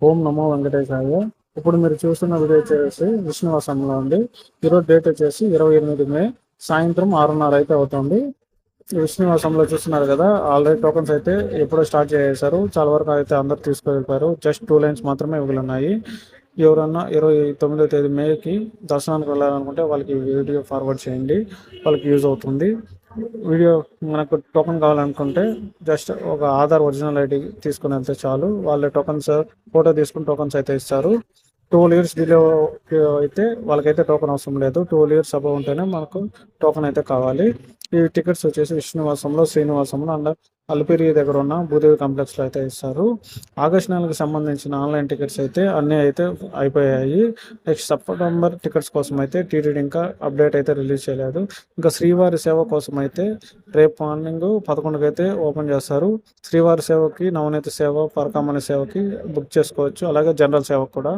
ఓం నమో వెంకటేశాయ. ఇప్పుడు మీరు చూస్తున్న వీడియో వచ్చేసి విష్ణువాసంలో ఉంది. ఈరోజు డేట్ వచ్చేసి 28 మే సాయంత్రం 6:30 అయితే అవుతుంది. విష్ణువాసంలో చూస్తున్నారు కదా, ఆల్రెడీ టోకన్స్ అయితే ఎప్పుడో స్టార్ట్ చేసేసారు. చాలా వరకు అయితే అందరు తీసుకెళ్ళిపోయారు. జస్ట్ 2 లైన్స్ మాత్రమే మిగిలిన్నాయి. ఎవరన్నా 29వ తేదీ మేకి దర్శనానికి వెళ్ళాలనుకుంటే వాళ్ళకి వీడియో ఫార్వర్డ్ చేయండి, వాళ్ళకి యూజ్ అవుతుంది. వీడియో మనకు టోకెన్ కావాలనుకుంటే జస్ట్ ఒక ఆధార్ ఒరిజినల్ ఐడి తీసుకుని వెళ్తే చాలు. వాళ్ళ టోకన్స్ ఫోటో తీసుకుని టోకన్స్ అయితే ఇస్తారు. 12 ఇయర్స్ డిలే అయితే వాళ్ళకైతే టోకెన్ అవసరం లేదు. 12 ఇయర్స్ అబౌవ్ ఉంటేనే మనకు టోకెన్ అయితే కావాలి. ఈ టికెట్స్ వచ్చేసి విష్ణువాసంలో, శ్రీనివాసంలో అండ్ అల్పిరి దగ్గర ఉన్న భూదేవి కాంప్లెక్స్లో అయితే ఇస్తారు. ఆగస్టు నెలకు సంబంధించిన ఆన్లైన్ టికెట్స్ అయితే అన్నీ అయితే అయిపోయాయి. నెక్స్ట్ సెప్టెంబర్ టికెట్స్ కోసం అయితే టీటీడీ ఇంకా అప్డేట్ అయితే రిలీజ్ చేయలేదు. ఇంకా శ్రీవారి సేవ కోసం అయితే రేపు మార్నింగ్ 11కి అయితే ఓపెన్ చేస్తారు. శ్రీవారి సేవకి, నవనీత సేవ, పరకామణి సేవకి బుక్ చేసుకోవచ్చు. అలాగే జనరల్ సేవకు కూడా